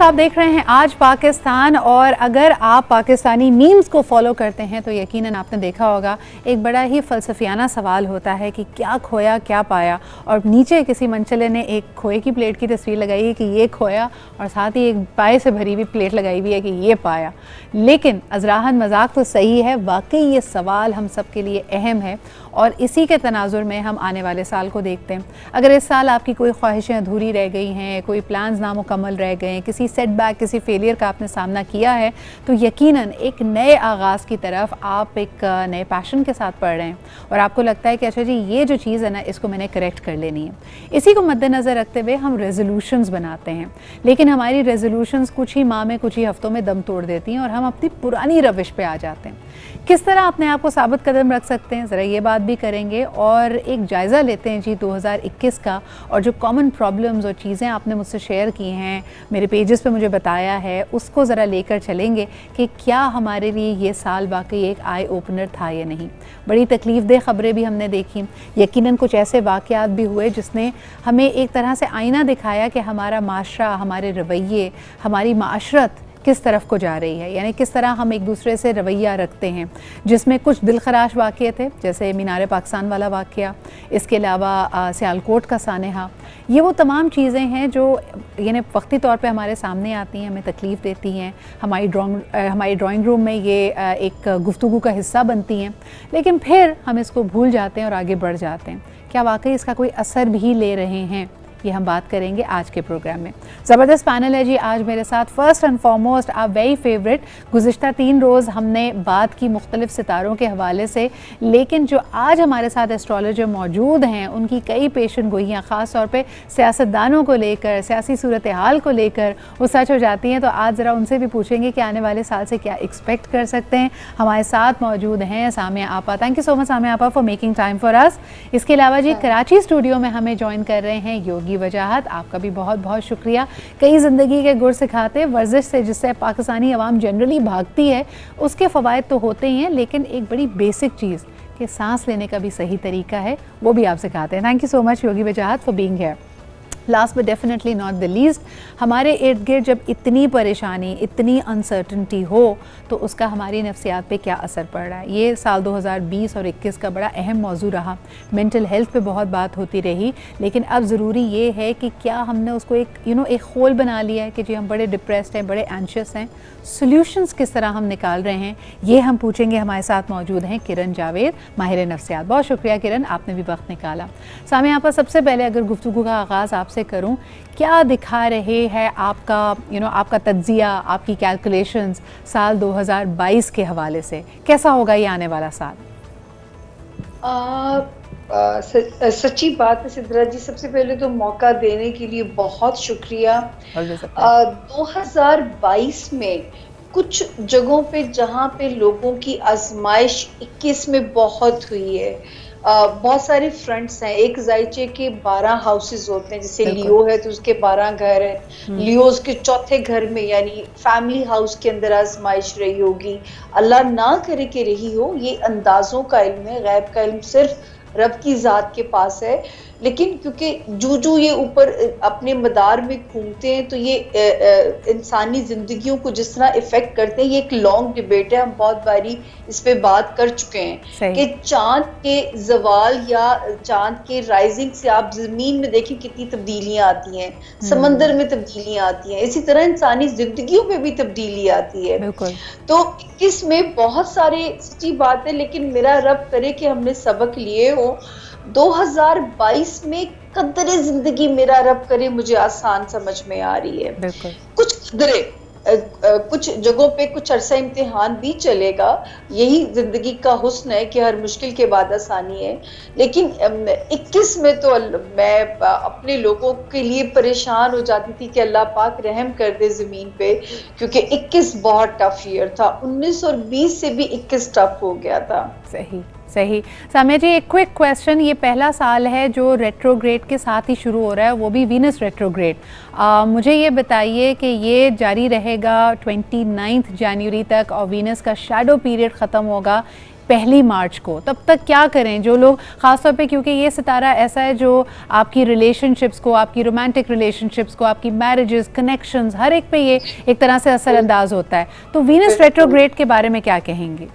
आप देख रहे हैं आज पाकिस्तान, और अगर आप पाकिस्तानी मीम्स को फॉलो करते हैं तो यकीनन आपने देखा होगा एक बड़ा ही फ़लसफ़ियाना सवाल होता है कि क्या खोया क्या पाया। और नीचे किसी मनचले ने एक खोए की प्लेट की तस्वीर लगाई है कि ये खोया, और साथ ही एक पाए से भरी हुई प्लेट लगाई हुई है कि ये पाया। लेकिन अज़राहन मजाक तो सही है, वाकई ये सवाल हम सब के लिए अहम है और इसी के तनाजुर में हम आने वाले साल को देखते हैं। अगर इस साल आपकी कोई ख्वाहिशें अधूरी रह गई हैं, कोई प्लान्स नामुकम्मल रह गए हैं, किसी सेटबैक किसी फेलियर का आपने सामना किया है, तो यकीनन एक नए आगाज़ की तरफ आप एक नए पैशन के साथ पढ़ रहे हैं और आपको लगता है कि अच्छा जी ये जो चीज़ है ना इसको मैंने करेक्ट कर लेनी है। इसी को मद्देनज़र रखते हुए हम रेजोल्यूशंस बनाते हैं, लेकिन हमारी रेजोल्यूशंस कुछ ही माह में कुछ ही हफ्तों में दम तोड़ देती हैं और हम अपनी पुरानी रविश पे आ जाते हैं। किस तरह अपने आप को साबित कदम रख सकते हैं, ज़रा ये बात भी करेंगे और एक जायज़ा लेते हैं जी 2021 का, और जो कॉमन प्रॉब्लम्स और चीज़ें आपने मुझसे शेयर की हैं, मेरे पेजेस पे मुझे बताया है, उसको ज़रा लेकर चलेंगे कि क्या हमारे लिए ये साल वाकई एक आई ओपनर था या नहीं। बड़ी तकलीफ़ दह ख़बरें भी हमने देखी, यकीनन कुछ ऐसे वाक़यात भी हुए जिसने हमें एक तरह से आईना दिखाया कि हमारा माशरा, हमारे रवैये, हमारी माशरत किस तरफ को जा रही है, यानी किस तरह हम एक दूसरे से रवैया रखते हैं, जिसमें कुछ दिलखराश वाक़ये थे जैसे मीनार पाकिस्तान वाला वाक़या, इसके अलावा सियालकोट का सानेहा। ये वो तमाम चीज़ें हैं जो यानी वक्ती तौर पे हमारे सामने आती हैं, हमें तकलीफ़ देती हैं, हमारी ड्राइंग रूम में ये एक गुफ्तगू का हिस्सा बनती हैं, लेकिन फिर हम इसको भूल जाते हैं और आगे बढ़ जाते हैं। क्या वाकई इसका कोई असर भी ले रहे हैं, ये हम बात करेंगे आज के प्रोग्राम में। ज़बरदस्त पैनल है जी आज मेरे साथ। First and foremost our very favourite, गुज़िश्ता 3 रोज़ हमने बात की मुख्तलिफ सितारों के हवाले से, लेकिन जो आज हमारे साथ एस्ट्रोलॉजर मौजूद हैं उनकी कई पेशन गोइयाँ ख़ास तौर पे सियासतदानों को लेकर, सियासी सूरत हाल को लेकर वो सच हो जाती हैं। तो आज ज़रा उनसे भी पूछेंगे कि आने वाले साल से क्या एक्सपेक्ट कर सकते हैं। हमारे साथ मौजूद हैं सामिया आपा। Thank you so much Samia आपा for making time for us. इसके अलावा जी कराची स्टूडियो में हमें ज्वाइन कर रहे हैं योगी वजाहत, आपका भी बहुत बहुत शुक्रिया। कई ज़िंदगी के गुर सिखाते, वर्जिश से जिससे पाकिस्तानी अवाम जनरली भागती है उसके फ़वाइद तो होते ही हैं, लेकिन एक बड़ी बेसिक चीज़ कि सांस लेने का भी सही तरीका है वो भी आप सिखाते हैं। Thank you so much Yogi Wajahat for being here. Last but definitely not the least, हमारे इर्द गिर्द जब इतनी परेशानी, इतनी अनसर्टनटी हो तो उसका हमारी नफ्सियात पे क्या असर पड़ रहा है। ये साल 2020 और 21 का बड़ा अहम मौजू रहा। मेंटल हेल्थ पे बहुत बात होती रही, लेकिन अब ज़रूरी ये है कि क्या हमने उसको एक एक खोल बना लिया है कि जी हम बड़े डिप्रेस्ड हैं, बड़े एंशियस हैं, सॉल्यूशंस किस तरह हम निकाल रहे हैं, ये हम पूछेंगे। हमारे साथ मौजूद हैं किरण जावेद, माहिर नफ्सियात। बहुत शुक्रिया किरण, आपने भी वक्त निकाला। सामने यहाँ पर सबसे पहले अगर गुफ्तगू का आगाज़ आपसे करूं, क्या दिखा रहे हैं आपका आपका तज्जिया, आपकी कैलकुलेशंस साल 2022 के हवाले से, कैसा होगा ये आने वाला साल? सच्ची बात है सिद्रा जी, सबसे पहले तो मौका देने के लिए बहुत शुक्रिया। 2022 में कुछ जगहों पे जहाँ पे लोगों की आजमाइश 21 में बहुत हुई है, बहुत सारे फ्रंट्स हैं। एक जायचे के 12 हाउसेस होते हैं, जैसे लियो है तो उसके 12 घर हैं। लियोज के चौथे घर में यानी फैमिली हाउस के अंदर आजमाइश रही होगी, अल्लाह ना करे कि रही हो, ये अंदाजों का इल्म है, गैब का इल्म सिर्फ रब की ज़ात के पास है। लेकिन क्योंकि जो ये ऊपर अपने मदार में घूमते हैं तो ये इंसानी जिंदगियों को जिस तरह इफेक्ट करते हैं, ये एक लॉन्ग डिबेट है, हम बहुत बारी इस पे बात कर चुके हैं कि चांद के जवाल या चांद के राइजिंग से आप जमीन में देखें कितनी तब्दीलियां आती हैं, समंदर में तब्दीलियां आती हैं, इसी तरह इंसानी जिंदगियों में भी तब्दीली आती है। तो 21 में बहुत सारे सच्ची बात है, लेकिन मेरा रब करे कि हमने सबक लिए हो। 2022 में कदरे जिंदगी मेरा रब करे मुझे आसान समझ में आ रही है। कुछ कदरे, कुछ जगहों पे कुछ अरसा इम्तिहान भी चलेगा, यही जिंदगी का हुस्न है कि हर मुश्किल के बाद आसानी है। लेकिन 21 में तो मैं अपने लोगों के लिए परेशान हो जाती थी कि अल्लाह पाक रहम कर दे ज़मीन पे, क्योंकि 21 बहुत टफ ईयर था। 19 और 20 से भी 21 टफ हो गया था। सही। सामिया जी एक क्विक क्वेश्चन, ये पहला साल है जो रेट्रोग्रेड के साथ ही शुरू हो रहा है, वो भी वीनस रेट्रोग्रेड। मुझे ये बताइए कि ये जारी रहेगा 29 जनवरी तक और वीनस का शैडो पीरियड ख़त्म होगा 1 मार्च को, तब तक क्या करें जो लोग ख़ासतौर पे, क्योंकि ये सितारा ऐसा है जो आपकी रिलेशनशिप्स को, आपकी रोमांटिक रिलेशनशिप्स को, आपकी मैरिजेस, कनेक्शंस, हर एक पे ये एक तरह से असरअंदाज होता है। तो वीनस रेट्रोग्रेड के बारे में क्या कहेंगी?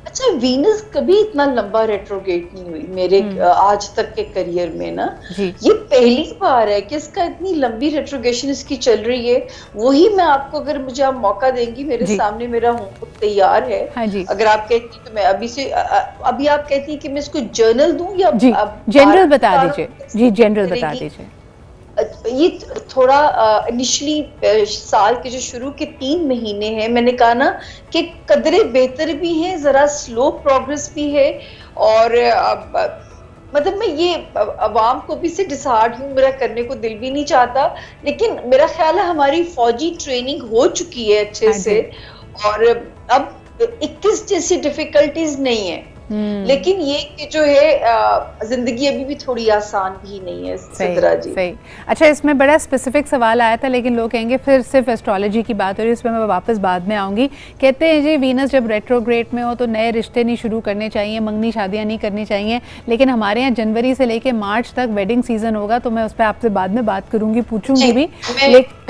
अच्छा, वीनस कभी इतना लंबा रेट्रोग्रेड नहीं हुई मेरे आज तक के करियर में ना। ये पहली बार है कि इसका इतनी लंबी रेट्रोग्रेशन इसकी चल रही है। वही मैं आपको, अगर मुझे आप मौका देंगी, मेरे सामने मेरा होमवर्क तैयार है। हाँ जी। अगर आप कहती तो मैं अभी आप कहती हैं कि मैं इसको जर्नल दूं या जनरल बता दीजिए। जी, जनरल बता दीजिए। ये थोड़ा इनिशियली साल के जो शुरू के 3 महीने हैं, मैंने कहा ना कि कदरे बेहतर भी हैं, जरा स्लो प्रोग्रेस भी है। और मतलब मैं ये अवाम को भी से डिसहार्ट हूँ, मेरा करने को दिल भी नहीं चाहता, लेकिन मेरा ख्याल है हमारी फौजी ट्रेनिंग हो चुकी है अच्छे से, और अब 21 जैसी डिफिकल्टीज नहीं है। लेकिन ये कि जो है जिंदगी अभी भी थोड़ी आसान भी नहीं है। सिद्रा जी, सही। अच्छा, इसमें बड़ा स्पेसिफिक सवाल आया था, लेकिन लोग कहेंगे फिर सिर्फ एस्ट्रोलॉजी की बात हो रही है, इसमें मैं वापस बाद में आऊँगी। कहते हैं जी वीनस जब रेट्रोग्रेड में हो तो नए रिश्ते नहीं शुरू करने चाहिए, मंगनी शादियाँ नहीं करनी चाहिए, लेकिन हमारे यहाँ जनवरी से लेके मार्च तक वेडिंग सीजन होगा, तो मैं उस पर आपसे बाद में बात करूँगी, पूछूंगी भी।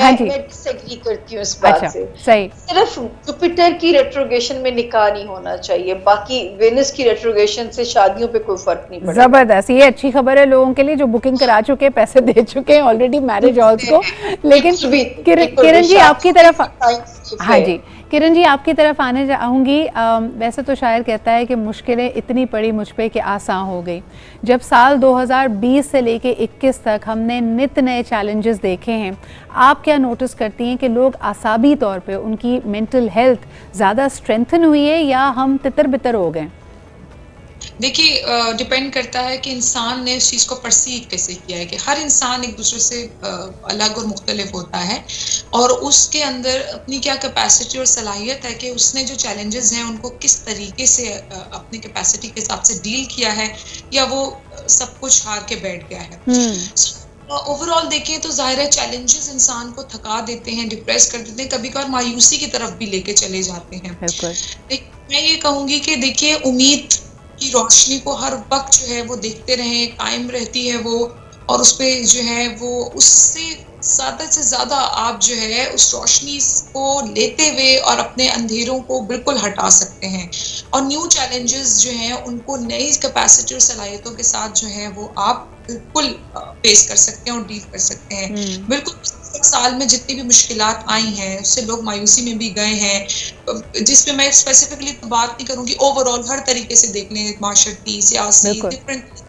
हाँ जी, मैं डिसएग्री करती हूँ इस बात से। सही, सिर्फ जुपिटर की रेट्रोग्रेशन में निकाह नहीं होना चाहिए, बाकी वेनस की रेट्रोग्रेशन से शादियों पे कोई फर्क नहीं पड़ेगा। जबरदस्त, ये अच्छी खबर है लोगों के लिए जो बुकिंग करा चुके, पैसे दे चुके हैं ऑलरेडी मैरिज हॉल्स को। लेकिन किरण जी आपकी तरफ, हाँ जी किरण जी आपकी तरफ आने चाहूँगी। वैसे तो शायर कहता है कि मुश्किलें इतनी पड़ी मुझ पे कि आसान हो गई। जब साल 2020 से लेके 21 तक हमने नित नए चैलेंजेस देखे हैं, आप क्या नोटिस करती हैं कि लोग आसाबी तौर पे उनकी मेंटल हेल्थ ज़्यादा स्ट्रेंथन हुई है या हम तितर बितर हो गए? देखिए, डिपेंड करता है कि इंसान ने इस चीज़ को परसीव कैसे किया है, कि हर इंसान एक दूसरे से अलग और मुख्तलिफ होता है, और उसके अंदर अपनी क्या कैपेसिटी और सलाहियत है कि उसने जो चैलेंजेस हैं उनको किस तरीके से अपनी कैपेसिटी के हिसाब से डील किया है, या वो सब कुछ हार के बैठ गया है। ओवरऑल देखें तो जाहिर है चैलेंजेस इंसान को थका देते हैं, डिप्रेस कर देते हैं, कभी कभार मायूसी की तरफ भी लेके चले जाते हैं। मैं ये कहूँगी कि देखिए, उम्मीद की रोशनी को हर वक्त जो है वो देखते रहें, कायम रहती है वो, और उस पे जो है वो उससे ज़्यादा से ज़्यादा आप जो है उस रोशनी को लेते हुए और अपने अंधेरों को बिल्कुल हटा सकते हैं, और न्यू चैलेंजेस जो हैं उनको नई कैपेसिटी और सलाहियतों के साथ जो है वो आप बिल्कुल फेस कर सकते हैं और डील कर सकते हैं। बिल्कुल साल में जितनी भी मुश्किलात आई हैं उससे लोग मायूसी में भी गए हैं, जिसपे मैं स्पेसिफिकली तो बात नहीं करूंगी, ओवरऑल हर तरीके से देख लें, माशरती, सियासी, different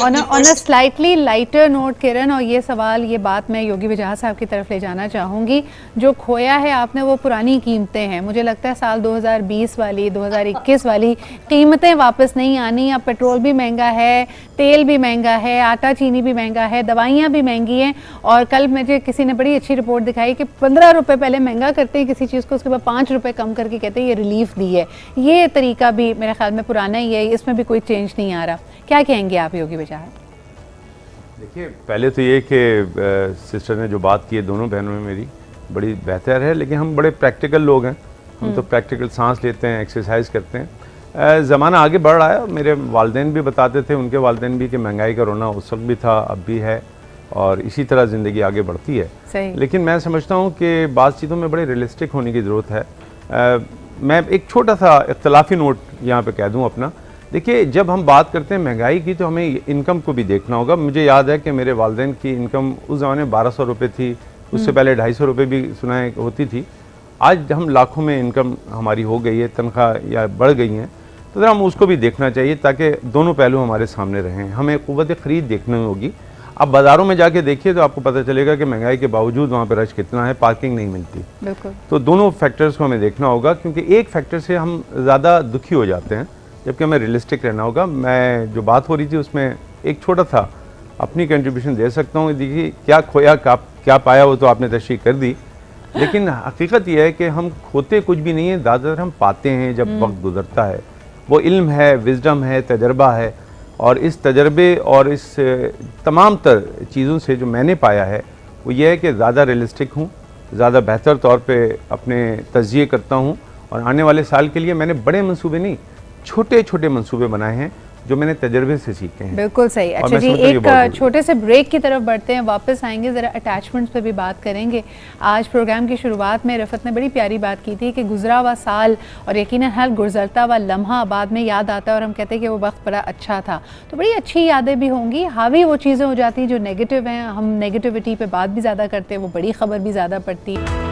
on a slightly lighter note Kiran, और ये सवाल, ये बात मैं योगी वजाहत साहब की तरफ ले जाना चाहूँगी। जो खोया है आपने वो पुरानी कीमतें हैं, मुझे लगता है साल 2020 वाली, 2021 वाली कीमतें वापस नहीं आनी। अब पेट्रोल भी महंगा है, तेल भी महंगा है, आटा चीनी भी महंगा है, दवाइयाँ भी महंगी हैं, और कल मुझे किसी ने बड़ी अच्छी रिपोर्ट दिखाई कि 15 रुपये पहले महंगा करते हैं किसी चीज़ को, उसके बाद 5 रुपये कम करके कहते हैं ये रिलीफ दी है। ये तरीका भी मेरे ख्याल में पुराना ही है, इसमें भी कोई चेंज नहीं आ रहा। क्या कहेंगे आप योगी वजाहत? देखिए, पहले तो ये कि सिस्टर ने जो बात की है दोनों बहनों में मेरी बड़ी बेहतर है, लेकिन हम बड़े प्रैक्टिकल लोग हैं, हम तो प्रैक्टिकल सांस लेते हैं, एक्सरसाइज करते हैं। ज़माना आगे बढ़ रहा है, मेरे वालिदैन भी बताते थे, उनके वालिदैन भी, कि महंगाई का रोना उस वक्त भी था, अब भी है, और इसी तरह ज़िंदगी आगे बढ़ती है। लेकिन मैं समझता हूँ कि बाज़ चीज़ों में बड़े रियलिस्टिक होने की ज़रूरत है। मैं एक छोटा सा इख्तलाफी नोट यहाँ पे कह दूँ अपना। देखिए, जब हम बात करते हैं महंगाई की तो हमें इनकम को भी देखना होगा। मुझे याद है कि मेरे वालिदैन की इनकम उस ज़माने 1200 रुपये थी, उससे पहले 250 रुपये भी सुना है होती थी। आज हम लाखों में इनकम हमारी हो गई है, तनख्वाह या बढ़ गई हैं, तो ज़रा हम उसको भी देखना चाहिए ताकि दोनों पहलू हमारे सामने रहें। हमें क़ुव्वत ख़रीद देखनी होगी। अब बाज़ारों में जाके देखिए तो आपको पता चलेगा कि महंगाई के बावजूद वहाँ पर रश कितना है, पार्किंग नहीं मिलती। बिल्कुल। तो दोनों फैक्टर्स को हमें देखना होगा, क्योंकि एक फैक्टर से हम ज़्यादा दुखी हो जाते हैं, जबकि हमें रियलिस्टिक रहना होगा। मैं जो बात हो रही थी उसमें एक छोटा सा अपनी कंट्रीब्यूशन दे सकता हूँ। देखिए, क्या खोया क्या पाया वो तो आपने तशरीह कर दी, लेकिन हकीकत यह है कि हम खोते कुछ भी नहीं है, ज़्यादातर हम पाते हैं जब वक्त गुजरता है। वो इल्म है, विजडम है, तजर्बा है, और इस तजर्बे और इस तमाम तर चीज़ों से जो मैंने पाया है वो ये है कि ज़्यादा रियलिस्टिक हूँ, ज़्यादा बेहतर तौर पे अपने तज़किये करता हूँ, और आने वाले साल के लिए मैंने बड़े मंसूबे नहीं, छोटे छोटे मंसूबे बनाए हैं जो मैंने तजर्बे से सीखे हैं। बिल्कुल सही। और अच्छा मैं जी, समझता हूँ ये बहुत एक ज़रूरी है। छोटे से ब्रेक की तरफ बढ़ते हैं, वापस आएंगे, ज़रा अटैचमेंट्स पे भी बात करेंगे। आज प्रोग्राम की शुरुआत में रफ़त ने बड़ी प्यारी बात की थी कि गुजरा हुआ साल और यकीनन हर गुजरता हुआ लम्हा बाद में याद आता है और हम कहते हैं कि वो वक्त बड़ा अच्छा था। तो बड़ी अच्छी यादें भी होंगी, हावी वो चीज़ें हो जाती हैं जो नेगेटिव हैं, हम नेगेटिविटी पे बात भी ज़्यादा करते हैं, वो बड़ी ख़बर भी ज़्यादा पड़ती है।